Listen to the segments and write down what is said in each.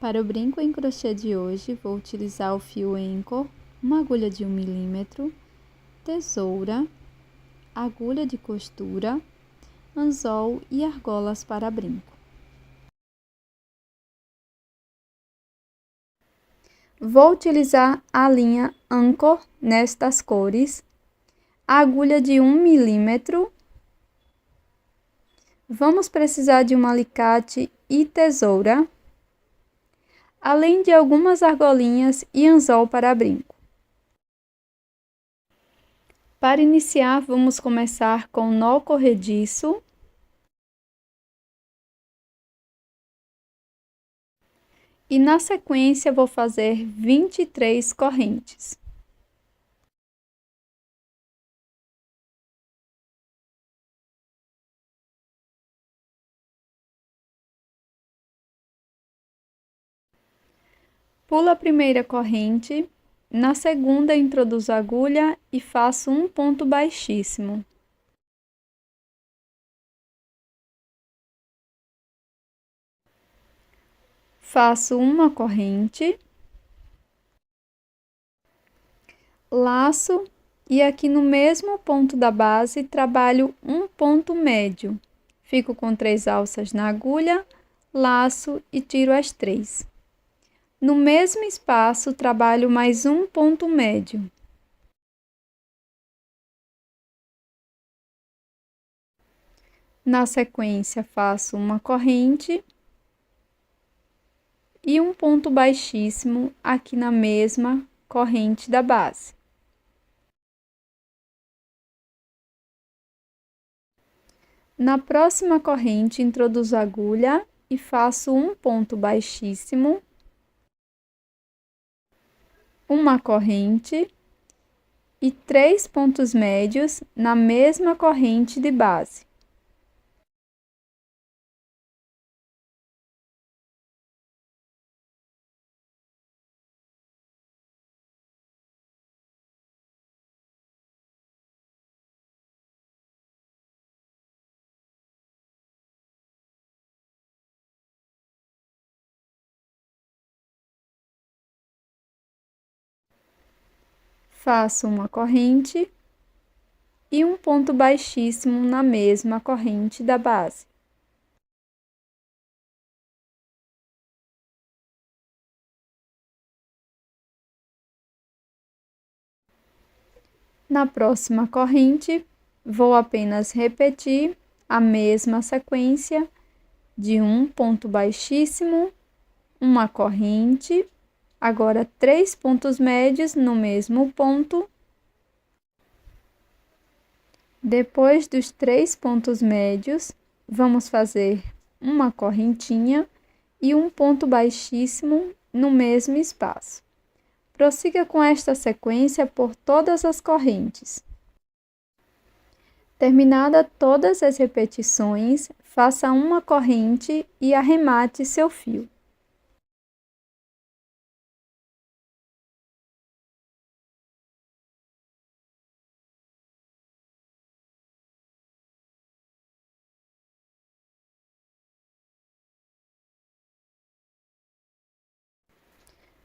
Para o brinco em crochê de hoje, vou utilizar o fio Anchor, uma agulha de 1 milímetro, tesoura, agulha de costura, anzol e argolas para brinco. Vou utilizar a linha Anchor nestas cores, a agulha de 1 milímetro. Vamos precisar de um alicate e tesoura, além de algumas argolinhas e anzol para brinco. Para iniciar, vamos começar com nó corrediço. E na sequência, vou fazer 23 correntes. Pulo a primeira corrente, na segunda introduzo a agulha e faço um ponto baixíssimo. Faço uma corrente, laço e aqui no mesmo ponto da base trabalho um ponto médio. Fico com 3 alças na agulha, laço e tiro as 3. No mesmo espaço, trabalho mais um ponto médio. Na sequência, faço uma corrente e um ponto baixíssimo aqui na mesma corrente da base. Na próxima corrente, introduzo a agulha e faço um ponto baixíssimo, uma corrente e 3 pontos médios na mesma corrente de base. Faço uma corrente e um ponto baixíssimo na mesma corrente da base. Na próxima corrente, vou apenas repetir a mesma sequência de um ponto baixíssimo, uma corrente, agora 3 pontos médios no mesmo ponto. Depois dos 3 pontos médios, vamos fazer uma correntinha e um ponto baixíssimo no mesmo espaço. Prossiga com esta sequência por todas as correntes. Terminada todas as repetições, faça uma corrente e arremate seu fio.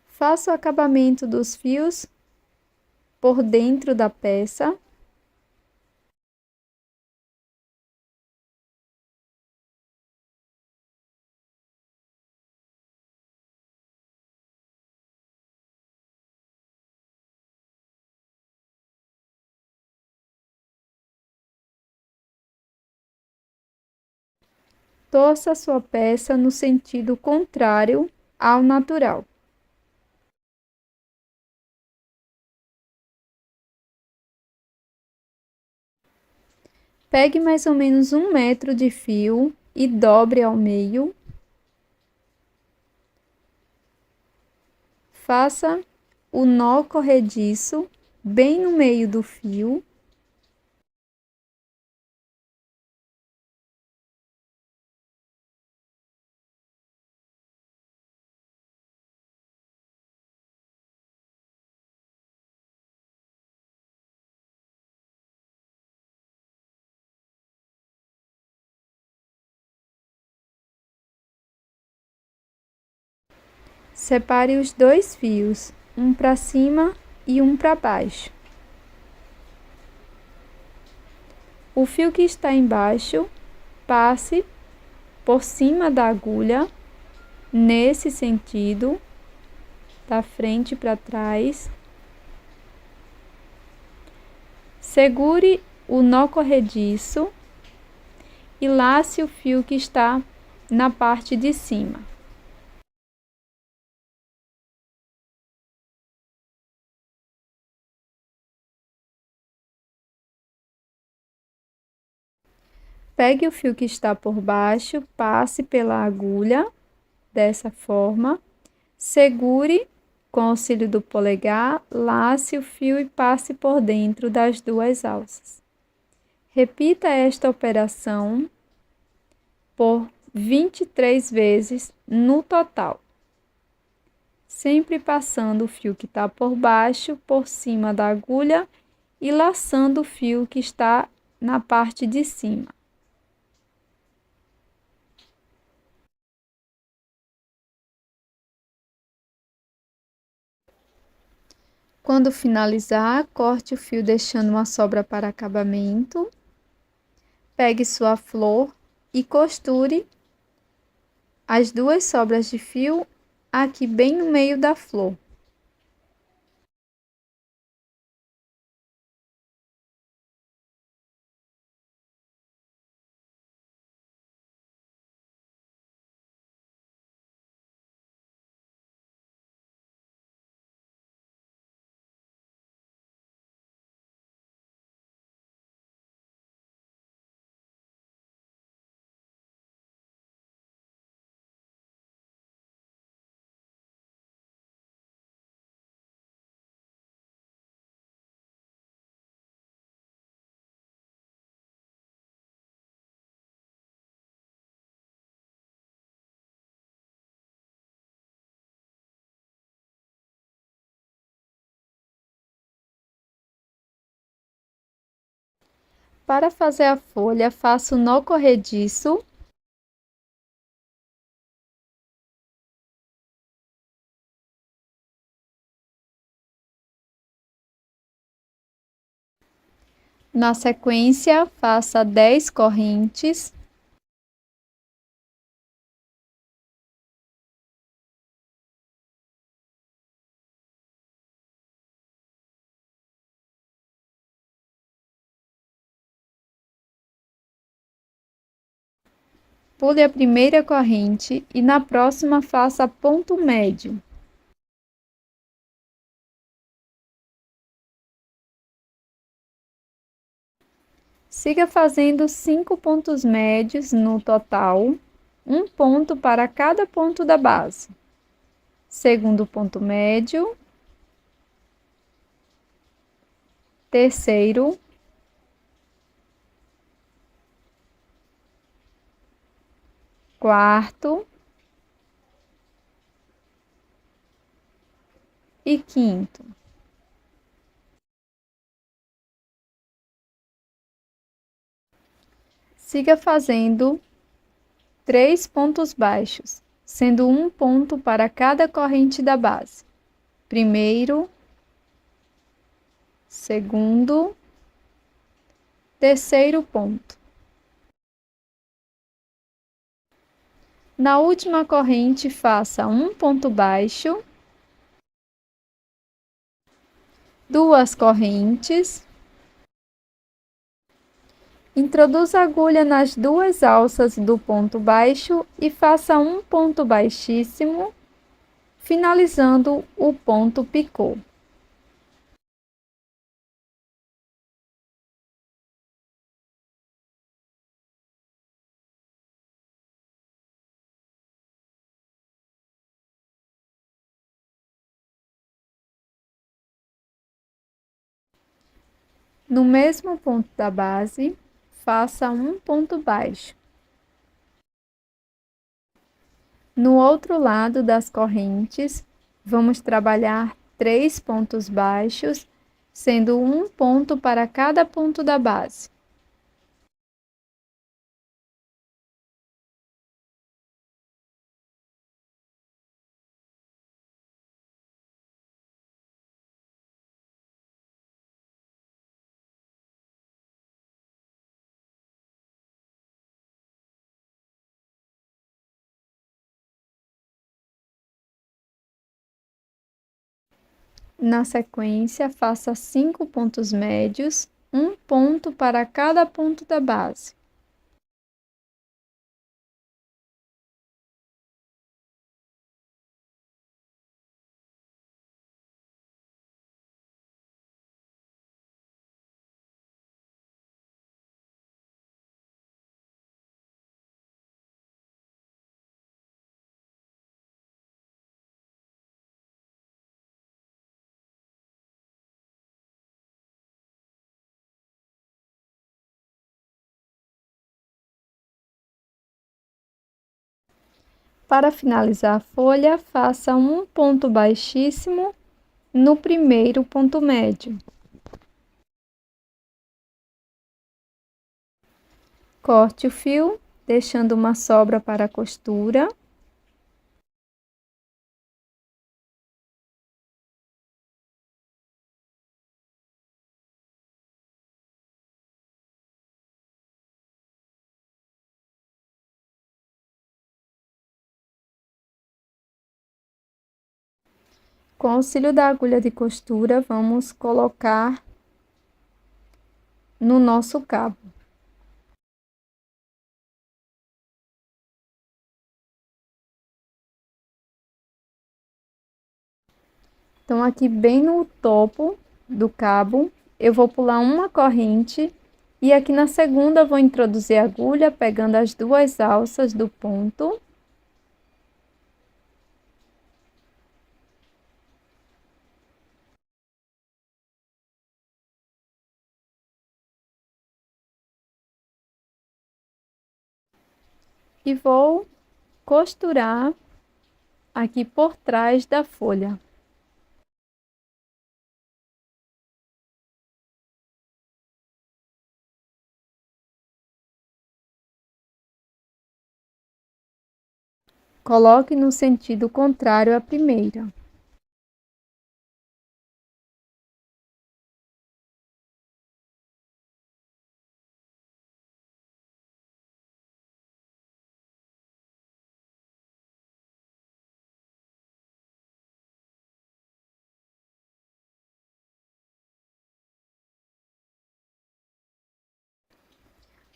Faça o acabamento dos fios por dentro da peça. Torça sua peça no sentido contrário ao natural. Pegue mais ou menos 1 metro de fio e dobre ao meio. Faça o nó corrediço bem no meio do fio. Separe os dois fios, um para cima e um para baixo. O fio que está embaixo, passe por cima da agulha, nesse sentido, da frente para trás. Segure o nó corrediço e lace o fio que está na parte de cima. Pegue o fio que está por baixo, passe pela agulha, dessa forma. Segure com o auxílio do polegar, lace o fio e passe por dentro das duas alças. Repita esta operação por 23 vezes no total, sempre passando o fio que está por baixo por cima da agulha e laçando o fio que está na parte de cima. Quando finalizar, corte o fio deixando uma sobra para acabamento. Pegue sua flor e costure as duas sobras de fio aqui bem no meio da flor. Para fazer a folha, faça o nó corrediço. Na sequência, faça 10 correntes. Pule a primeira corrente e na próxima faça ponto médio. Siga fazendo 5 pontos médios no total, um ponto para cada ponto da base. Segundo ponto médio, terceiro, quarto e quinto. Siga fazendo 3 pontos baixos, sendo um ponto para cada corrente da base. Primeiro, segundo, terceiro ponto. Na última corrente, faça um ponto baixo, 2 correntes. Introduza a agulha nas 2 alças do ponto baixo e faça um ponto baixíssimo, finalizando o ponto picô. No mesmo ponto da base, faça um ponto baixo. No outro lado das correntes, vamos trabalhar 3 pontos baixos, sendo um ponto para cada ponto da base. Na sequência, faça 5 pontos médios, um ponto para cada ponto da base. Para finalizar a folha, faça um ponto baixíssimo no primeiro ponto médio. Corte o fio, deixando uma sobra para a costura. Com auxílio da agulha de costura, vamos colocar no nosso cabo. Então, aqui bem no topo do cabo, eu vou pular uma corrente e aqui na segunda vou introduzir a agulha, pegando as duas alças do ponto. E vou costurar aqui por trás da folha. Coloque no sentido contrário à primeira.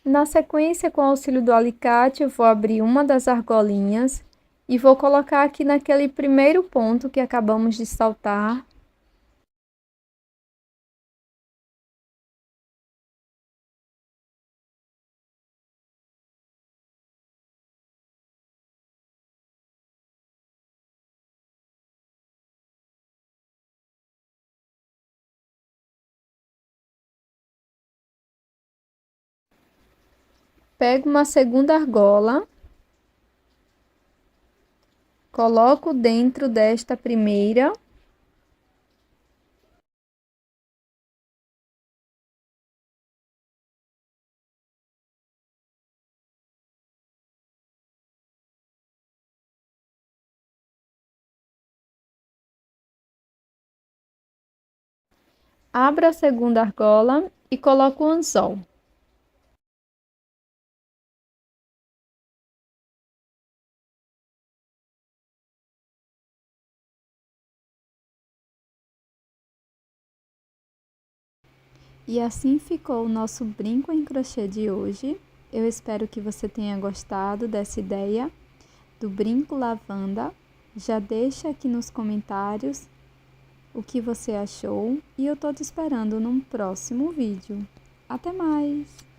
Na sequência, com o auxílio do alicate, eu vou abrir uma das argolinhas e vou colocar aqui naquele primeiro ponto que acabamos de saltar. Pego uma segunda argola, coloco dentro desta primeira. Abro a segunda argola e coloco o anzol. E assim ficou o nosso brinco em crochê de hoje. Eu espero que você tenha gostado dessa ideia do brinco lavanda. Já deixa aqui nos comentários o que você achou e eu tô te esperando num próximo vídeo. Até mais!